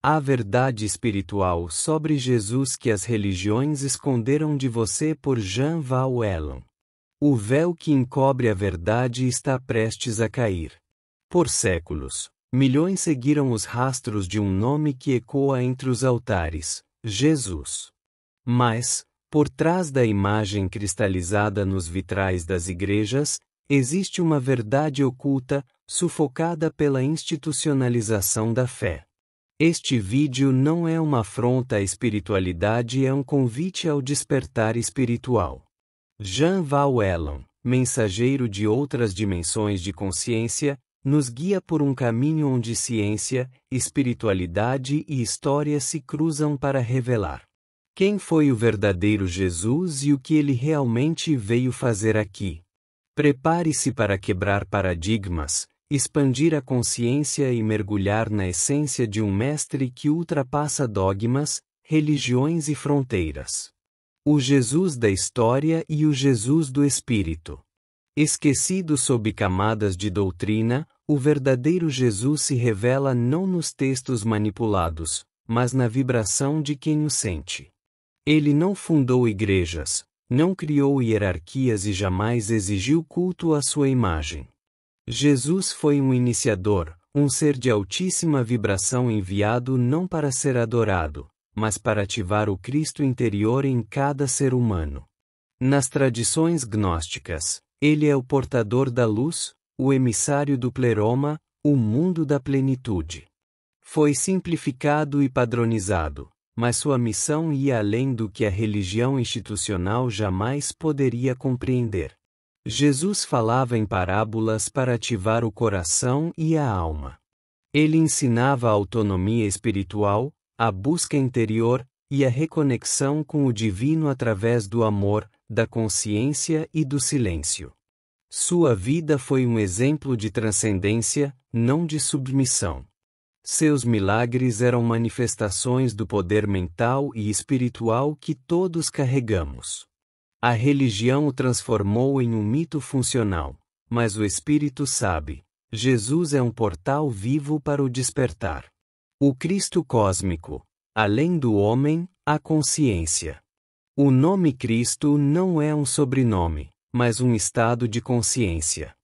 A verdade espiritual sobre Jesus que as religiões esconderam de você por Jean Valjean. O véu que encobre a verdade está prestes a cair. Por séculos, milhões seguiram os rastros de um nome que ecoa entre os altares: Jesus. Mas, por trás da imagem cristalizada nos vitrais das igrejas, existe uma verdade oculta, sufocada pela institucionalização da fé. Este vídeo não é uma afronta à espiritualidade, é um convite ao despertar espiritual. Jean Valjean, mensageiro de outras dimensões de consciência, nos guia por um caminho onde ciência, espiritualidade e história se cruzam para revelar quem foi o verdadeiro Jesus e o que ele realmente veio fazer aqui. Prepare-se para quebrar paradigmas, expandir a consciência e mergulhar na essência de um mestre que ultrapassa dogmas, religiões e fronteiras. O Jesus da história e o Jesus do Espírito. Esquecido sob camadas de doutrina, o verdadeiro Jesus se revela não nos textos manipulados, mas na vibração de quem o sente. Ele não fundou igrejas, não criou hierarquias e jamais exigiu culto à sua imagem. Jesus foi um iniciador, um ser de altíssima vibração enviado não para ser adorado, mas para ativar o Cristo interior em cada ser humano. Nas tradições gnósticas, ele é o portador da luz, o emissário do pleroma, o mundo da plenitude. Foi simplificado e padronizado, mas sua missão ia além do que a religião institucional jamais poderia compreender. Jesus falava em parábolas para ativar o coração e a alma. Ele ensinava a autonomia espiritual, a busca interior e a reconexão com o divino através do amor, da consciência e do silêncio. Sua vida foi um exemplo de transcendência, não de submissão. Seus milagres eram manifestações do poder mental e espiritual que todos carregamos. A religião o transformou em um mito funcional, mas o espírito sabe: Jesus é um portal vivo para o despertar. O Cristo cósmico, além do homem, a consciência. O nome Cristo não é um sobrenome, mas um estado de consciência.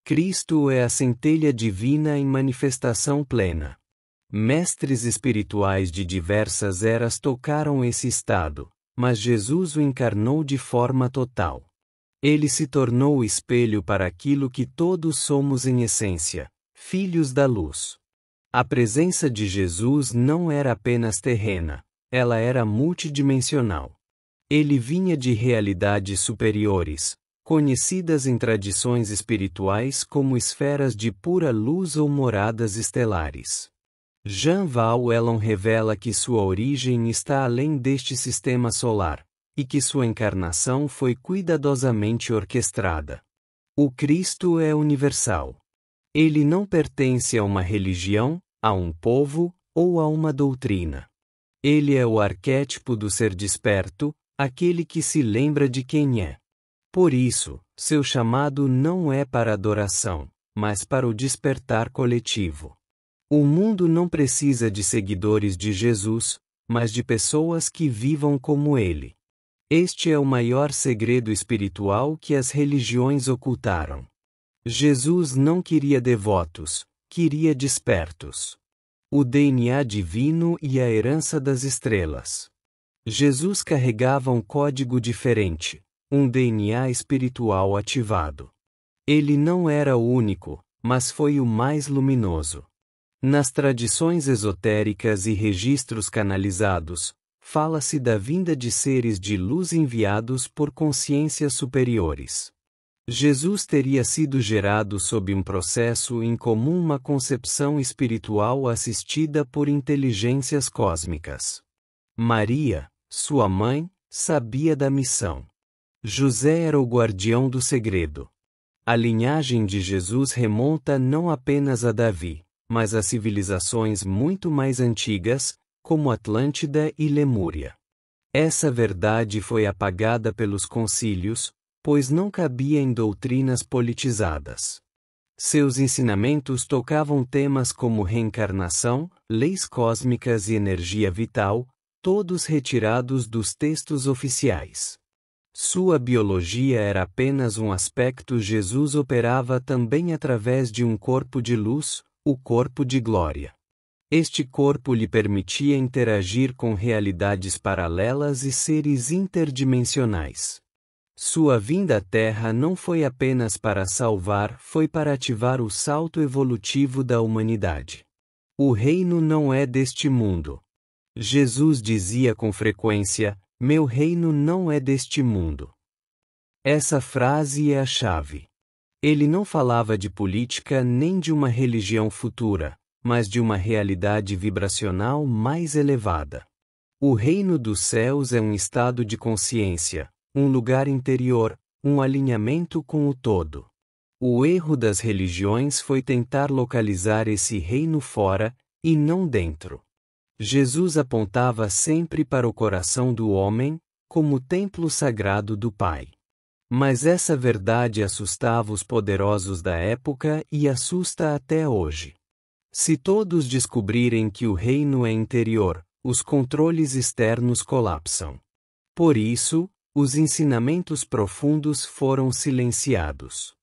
Cristo é a centelha divina em manifestação plena. Mestres espirituais de diversas eras tocaram esse estado, mas Jesus o encarnou de forma total. Ele se tornou o espelho para aquilo que todos somos em essência, filhos da luz. A presença de Jesus não era apenas terrena, ela era multidimensional. Ele vinha de realidades superiores, conhecidas em tradições espirituais como esferas de pura luz ou moradas estelares. Jean Valjean revela que sua origem está além deste sistema solar, e que sua encarnação foi cuidadosamente orquestrada. O Cristo é universal. Ele não pertence a uma religião, a um povo ou a uma doutrina. Ele é o arquétipo do ser desperto, aquele que se lembra de quem é. Por isso, seu chamado não é para adoração, mas para o despertar coletivo. O mundo não precisa de seguidores de Jesus, mas de pessoas que vivam como ele. Este é o maior segredo espiritual que as religiões ocultaram. Jesus não queria devotos, queria despertos. O DNA divino e a herança das estrelas. Jesus carregava um código diferente, um DNA espiritual ativado. Ele não era o único, mas foi o mais luminoso. Nas tradições esotéricas e registros canalizados, fala-se da vinda de seres de luz enviados por consciências superiores. Jesus teria sido gerado sob um processo incomum, uma concepção espiritual assistida por inteligências cósmicas. Maria, sua mãe, sabia da missão. José era o guardião do segredo. A linhagem de Jesus remonta não apenas a Davi, mas a civilizações muito mais antigas, como Atlântida e Lemúria. Essa verdade foi apagada pelos concílios, pois não cabia em doutrinas politizadas. Seus ensinamentos tocavam temas como reencarnação, leis cósmicas e energia vital, todos retirados dos textos oficiais. Sua biologia era apenas um aspecto. Jesus operava também através de um corpo de luz, o corpo de glória. Este corpo lhe permitia interagir com realidades paralelas e seres interdimensionais. Sua vinda à Terra não foi apenas para salvar, foi para ativar o salto evolutivo da humanidade. O reino não é deste mundo. Jesus dizia com frequência: meu reino não é deste mundo. Essa frase é a chave. Ele não falava de política nem de uma religião futura, mas de uma realidade vibracional mais elevada. O reino dos céus é um estado de consciência, um lugar interior, um alinhamento com o todo. O erro das religiões foi tentar localizar esse reino fora, e não dentro. Jesus apontava sempre para o coração do homem, como templo sagrado do Pai. Mas essa verdade assustava os poderosos da época e assusta até hoje. Se todos descobrirem que o reino é interior, os controles externos colapsam. Por isso, os ensinamentos profundos foram silenciados.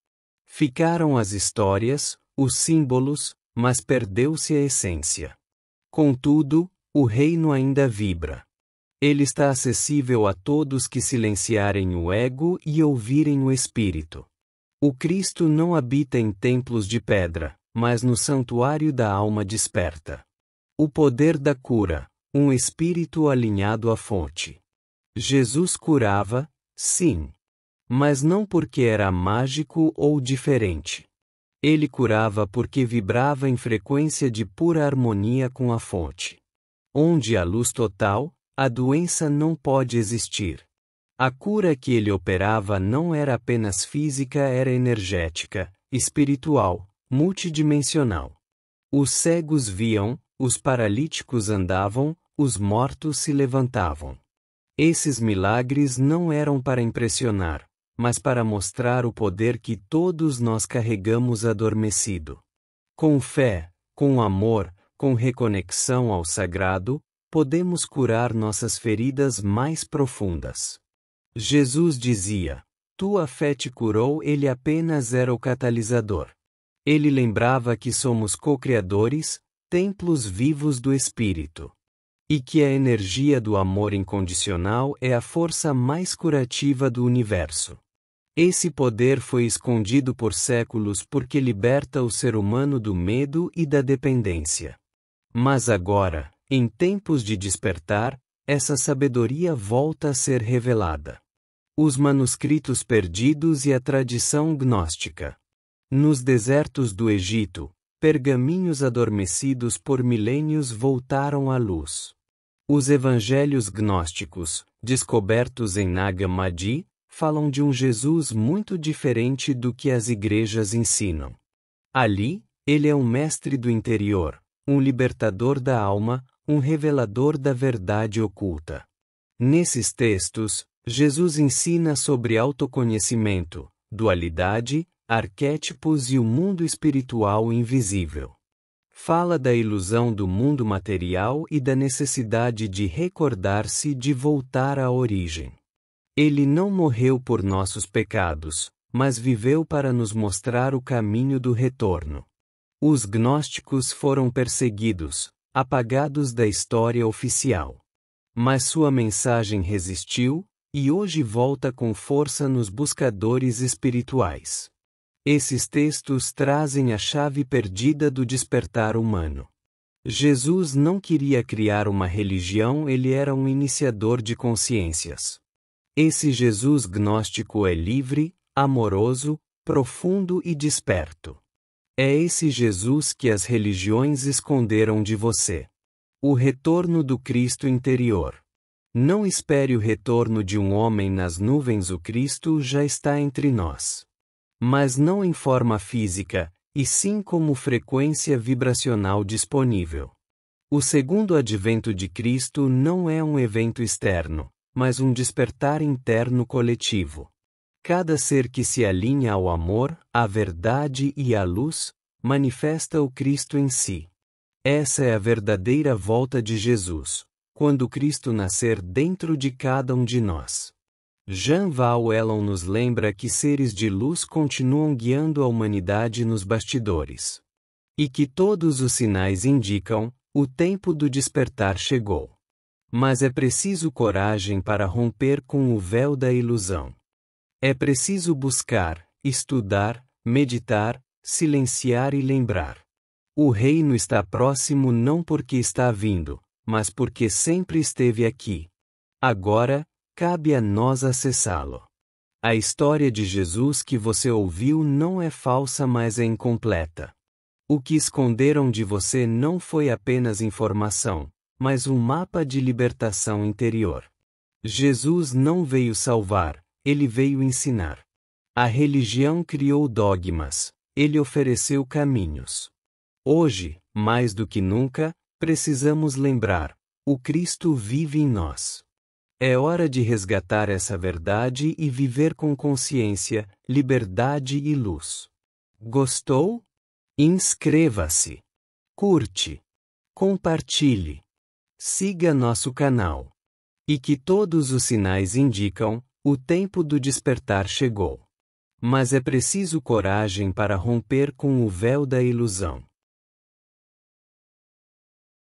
Ficaram as histórias, os símbolos, mas perdeu-se a essência. Contudo, o reino ainda vibra. Ele está acessível a todos que silenciarem o ego e ouvirem o Espírito. O Cristo não habita em templos de pedra, mas no santuário da alma desperta. O poder da cura, um espírito alinhado à fonte. Jesus curava, sim. Mas não porque era mágico ou diferente. Ele curava porque vibrava em frequência de pura harmonia com a fonte. Onde há luz total, a doença não pode existir. A cura que ele operava não era apenas física, era energética, espiritual, multidimensional. Os cegos viam, os paralíticos andavam, os mortos se levantavam. Esses milagres não eram para impressionar, mas para mostrar o poder que todos nós carregamos adormecido. Com fé, com amor, com reconexão ao sagrado, podemos curar nossas feridas mais profundas. Jesus dizia: tua fé te curou. Ele apenas era o catalisador. Ele lembrava que somos co-criadores, templos vivos do Espírito. E que a energia do amor incondicional é a força mais curativa do universo. Esse poder foi escondido por séculos porque liberta o ser humano do medo e da dependência. Mas agora, em tempos de despertar, essa sabedoria volta a ser revelada. Os manuscritos perdidos e a tradição gnóstica. Nos desertos do Egito, pergaminhos adormecidos por milênios voltaram à luz. Os evangelhos gnósticos, descobertos em Nag Hammadi, falam de um Jesus muito diferente do que as igrejas ensinam. Ali, ele é um mestre do interior, um libertador da alma, um revelador da verdade oculta. Nesses textos, Jesus ensina sobre autoconhecimento, dualidade, arquétipos e o mundo espiritual invisível. Fala da ilusão do mundo material e da necessidade de recordar-se de voltar à origem. Ele não morreu por nossos pecados, mas viveu para nos mostrar o caminho do retorno. Os gnósticos foram perseguidos, apagados da história oficial. Mas sua mensagem resistiu, e hoje volta com força nos buscadores espirituais. Esses textos trazem a chave perdida do despertar humano. Jesus não queria criar uma religião, ele era um iniciador de consciências. Esse Jesus gnóstico é livre, amoroso, profundo e desperto. É esse Jesus que as religiões esconderam de você. O retorno do Cristo interior. Não espere o retorno de um homem nas nuvens, o Cristo já está entre nós. Mas não em forma física, e sim como frequência vibracional disponível. O segundo advento de Cristo não é um evento externo, mas um despertar interno coletivo. Cada ser que se alinha ao amor, à verdade e à luz, manifesta o Cristo em si. Essa é a verdadeira volta de Jesus, quando Cristo nascer dentro de cada um de nós. Jean Val Ellon nos lembra que seres de luz continuam guiando a humanidade nos bastidores. E que todos os sinais indicam, o tempo do despertar chegou. Mas é preciso coragem para romper com o véu da ilusão. É preciso buscar, estudar, meditar, silenciar e lembrar. O reino está próximo não porque está vindo, mas porque sempre esteve aqui. Agora, cabe a nós acessá-lo. A história de Jesus que você ouviu não é falsa, mas é incompleta. O que esconderam de você não foi apenas informação, mas um mapa de libertação interior. Jesus não veio salvar, ele veio ensinar. A religião criou dogmas, ele ofereceu caminhos. Hoje, mais do que nunca, precisamos lembrar: o Cristo vive em nós. É hora de resgatar essa verdade e viver com consciência, liberdade e luz. Gostou? Inscreva-se. Curte. Compartilhe. Siga nosso canal. E que todos os sinais indicam, o tempo do despertar chegou. Mas é preciso coragem para romper com o véu da ilusão.